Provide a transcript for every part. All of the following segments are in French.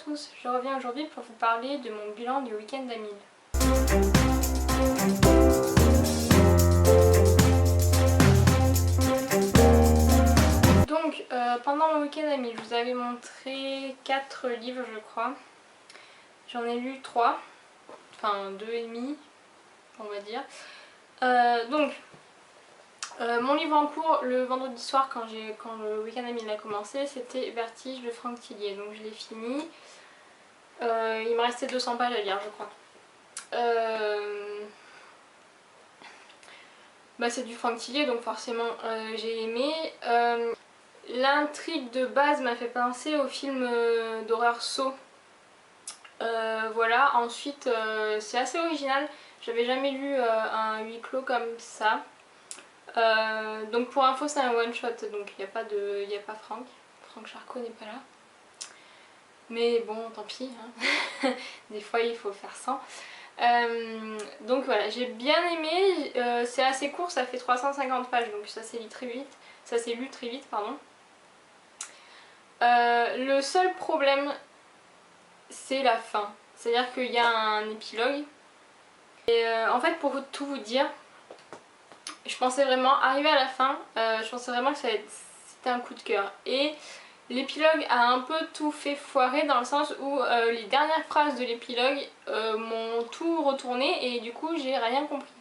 tous, je reviens aujourd'hui pour vous parler de mon bilan du week-end à Mille. Donc pendant mon week-end à Mille, je vous avais montré 4 livres je crois. J'en ai lu 3, enfin 2,5 on va dire. Mon livre en cours le vendredi soir quand le week-end à Mille a commencé, c'était Vertige de Franck Tillier, donc je l'ai fini. Il me restait 200 pages à lire je crois. C'est du Franck Tillier donc forcément j'ai aimé. L'intrigue de base m'a fait penser au film d'horreur Saw. Voilà, ensuite c'est assez original, j'avais jamais lu un huis clos comme ça. Donc pour info c'est un one shot, donc il n'y a pas Franck Charcot n'est pas là. Mais bon tant pis, hein. Des fois il faut faire sans. Donc voilà, j'ai bien aimé, c'est assez court, ça fait 350 pages donc ça s'est lu très vite, pardon. Le seul problème c'est la fin, c'est à dire qu'il y a un épilogue et en fait pour tout vous dire, je pensais vraiment, arriver à la fin, je pensais vraiment que c'était un coup de cœur et l'épilogue a un peu tout fait foirer dans le sens où les dernières phrases de l'épilogue m'ont tout retourné et du coup j'ai rien compris.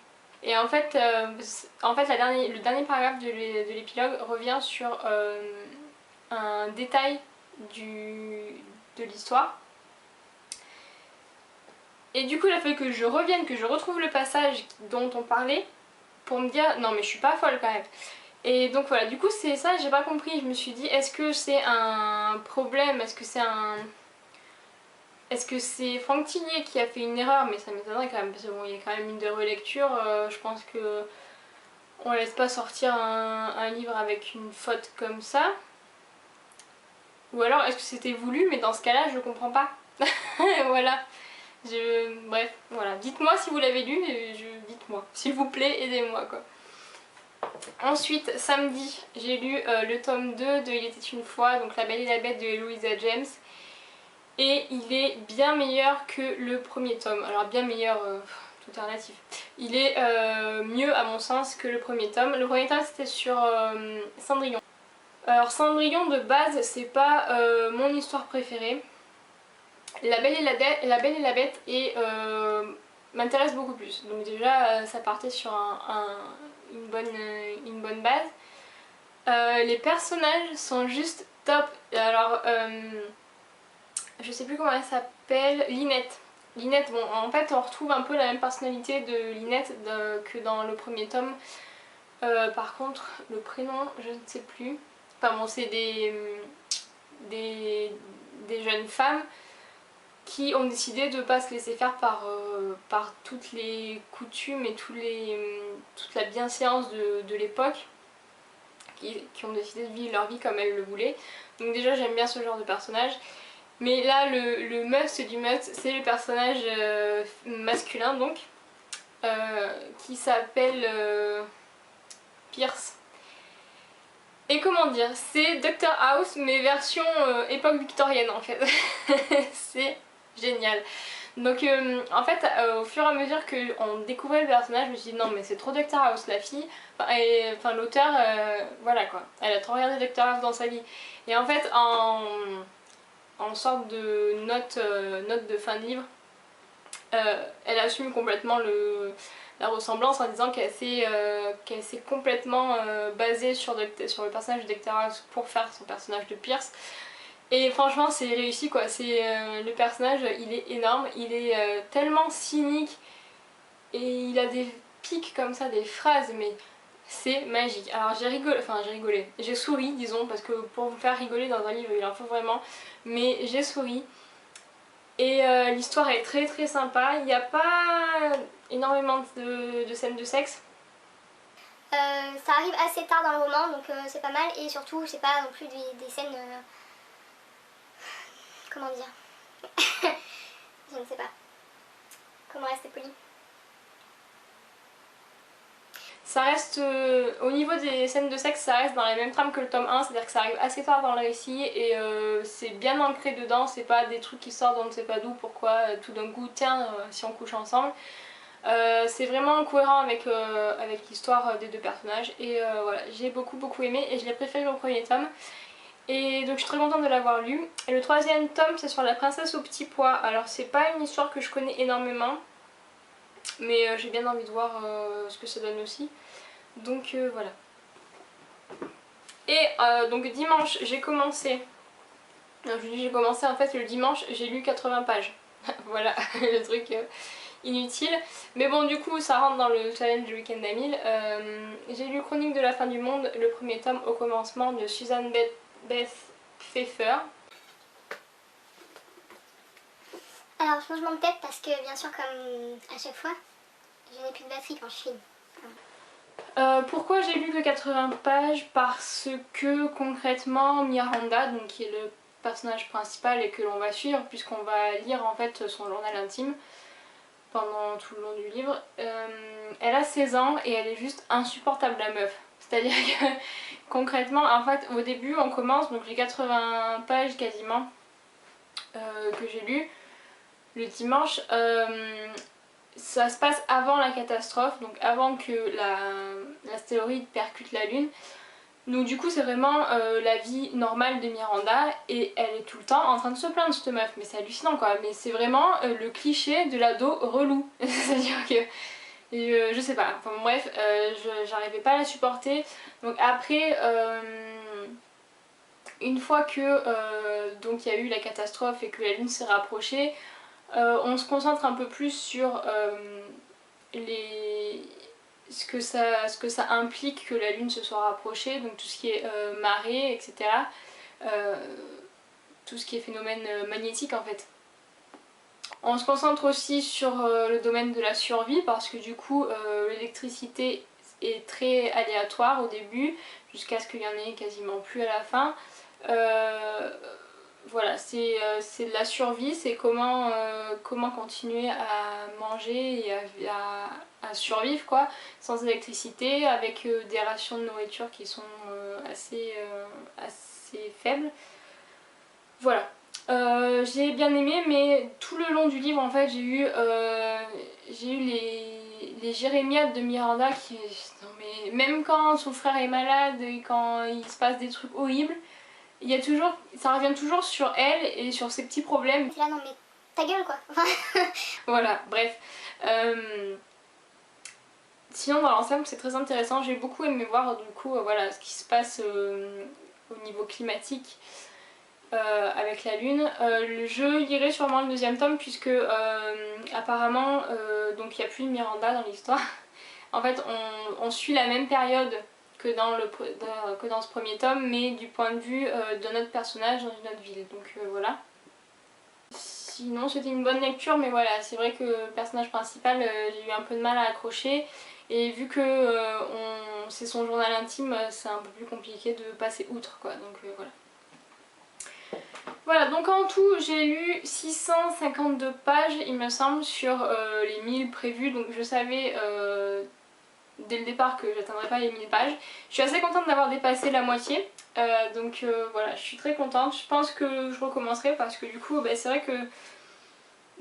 Et en fait le dernier paragraphe de l'épilogue revient sur un détail de l'histoire. Et du coup il a fallu que je revienne, que je retrouve le passage dont on parlait pour me dire non mais je suis pas folle quand même. Et donc voilà, du coup c'est ça, j'ai pas compris, je me suis dit est-ce que c'est un problème, est-ce que c'est Franck Tillier qui a fait une erreur, mais ça m'étonnerait quand même parce que bon il y a quand même une de relecture, je pense que on laisse pas sortir un livre avec une faute comme ça. Ou alors est-ce que c'était voulu, mais dans ce cas-là je comprends pas. Voilà. Bref, voilà. Dites-moi si vous l'avez lu, dites-moi. S'il vous plaît, aidez-moi quoi. Ensuite, samedi, j'ai lu le tome 2 de Il était une fois, donc La Belle et la Bête de Louisa James. Et il est bien meilleur que le premier tome. Alors bien meilleur, tout est relatif. Il est mieux à mon sens que le premier tome. Le premier tome c'était sur Cendrillon. Alors Cendrillon de base c'est pas mon histoire préférée. La Belle et la Bête m'intéresse beaucoup plus. Donc déjà ça partait sur une bonne base. Les personnages sont juste top. Alors je sais plus comment elle s'appelle, Linette. Linette, bon en fait on retrouve un peu la même personnalité de Linette que dans le premier tome. Par contre le prénom je ne sais plus. Enfin bon c'est des jeunes femmes qui ont décidé de ne pas se laisser faire par toutes les coutumes et toute la bienséance de l'époque, qui ont décidé de vivre leur vie comme elles le voulaient. Donc déjà j'aime bien ce genre de personnage. Mais là le must du must c'est le personnage masculin donc qui s'appelle Pierce. Et comment dire, c'est Dr House mais version époque victorienne en fait. C'est génial. Donc en fait au fur et à mesure qu'on découvrait le personnage, je me suis dit non mais c'est trop Dr House la fille. Enfin l'auteur, voilà quoi, elle a trop regardé Dr House dans sa vie. Et en fait en sorte de note de fin de livre, elle assume complètement la ressemblance en disant qu'elle s'est complètement basée sur le personnage de Dr House pour faire son personnage de Pierce. Et franchement c'est réussi quoi, le personnage il est énorme, il est tellement cynique et il a des pics comme ça, des phrases mais c'est magique. Alors j'ai rigolé, j'ai souri disons parce que pour vous faire rigoler dans un livre il en faut vraiment, mais j'ai souri. Et l'histoire est très très sympa, il n'y a pas énormément de scènes de sexe. Ça arrive assez tard dans le roman donc c'est pas mal et surtout c'est pas non plus des scènes... comment dire je ne sais pas. Comment rester poli. Ça reste, au niveau des scènes de sexe, ça reste dans la même trame que le tome 1, c'est-à-dire que ça arrive assez tard dans le récit et c'est bien ancré dedans, c'est pas des trucs qui sortent on ne sait pas d'où, pourquoi, tout d'un coup, tiens, si on couche ensemble. C'est vraiment cohérent avec l'histoire des deux personnages et voilà, j'ai beaucoup aimé et je l'ai préféré au premier tome. Et donc je suis très contente de l'avoir lu. Et le troisième tome c'est sur la princesse au petit pois. Alors c'est pas une histoire que je connais énormément, mais j'ai bien envie de voir ce que ça donne aussi. Donc voilà. Et donc dimanche j'ai commencé, non, je dis j'ai commencé en fait le dimanche j'ai lu 80 pages. Voilà le truc inutile. Mais bon du coup ça rentre dans le challenge du week-end d'Amil. J'ai lu Chronique de la fin du monde, le premier tome au commencement de Suzanne Beth Pfeffer. Alors changement de tête parce que bien sûr comme à chaque fois, je n'ai plus de batterie quand je filme. Pourquoi j'ai lu que 80 pages? Parce que concrètement Miranda, donc qui est le personnage principal et que l'on va suivre puisqu'on va lire en fait son journal intime pendant tout le long du livre, elle a 16 ans et elle est juste insupportable la meuf. C'est-à-dire que concrètement en fait au début on commence, donc les 80 pages quasiment que j'ai lu le dimanche, ça se passe avant la catastrophe, donc avant que l'astéroïde percute la lune. Donc du coup c'est vraiment la vie normale de Miranda et elle est tout le temps en train de se plaindre cette meuf, mais c'est hallucinant quoi, mais c'est vraiment le cliché de l'ado relou. C'est-à-dire que je sais pas, enfin bref, j'arrivais pas à la supporter. Donc après, une fois que donc il y a eu la catastrophe et que la lune s'est rapprochée, on se concentre un peu plus sur ce que ça implique que la lune se soit rapprochée, donc tout ce qui est marée, etc. Tout ce qui est phénomène magnétique en fait. On se concentre aussi sur le domaine de la survie parce que du coup l'électricité est très aléatoire au début jusqu'à ce qu'il y en ait quasiment plus à la fin. Voilà, c'est de la survie, c'est comment continuer à manger et à survivre quoi, sans électricité, avec des rations de nourriture qui sont assez faibles. Voilà. J'ai bien aimé, mais tout le long du livre en fait j'ai eu les jérémiades de Miranda qui... Non mais même quand son frère est malade et quand il se passe des trucs horribles, il y a toujours, ça revient toujours sur elle et sur ses petits problèmes. Là non mais ta gueule quoi. Voilà, bref. Sinon dans l'ensemble c'est très intéressant, j'ai beaucoup aimé voir du coup voilà, ce qui se passe au niveau climatique avec la lune. Je lirai sûrement le deuxième tome puisque apparemment donc il n'y a plus de Miranda dans l'histoire. En fait on suit la même période que dans ce premier tome, mais du point de vue de notre personnage dans une autre ville, donc voilà. Sinon c'était une bonne lecture, mais voilà, c'est vrai que le personnage principal j'ai eu un peu de mal à accrocher, et vu que c'est son journal intime, c'est un peu plus compliqué de passer outre quoi, donc voilà. Voilà, donc en tout j'ai lu 652 pages il me semble sur les 1000 prévus, donc je savais dès le départ que j'atteindrais pas les 1000 pages. Je suis assez contente d'avoir dépassé la moitié, donc voilà, je suis très contente. Je pense que je recommencerai parce que du coup bah, c'est vrai que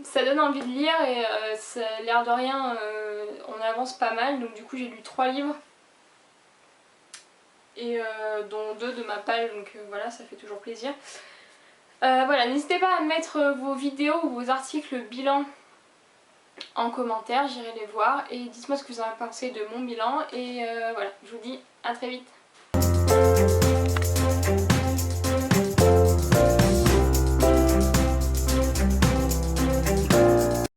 ça donne envie de lire et ça a l'air de rien, on avance pas mal, donc du coup j'ai lu 3 livres et dont 2 de ma page, donc voilà, ça fait toujours plaisir. Voilà, n'hésitez pas à mettre vos vidéos ou vos articles bilan en commentaire, j'irai les voir et dites-moi ce que vous en pensez de mon bilan et voilà, je vous dis à très vite.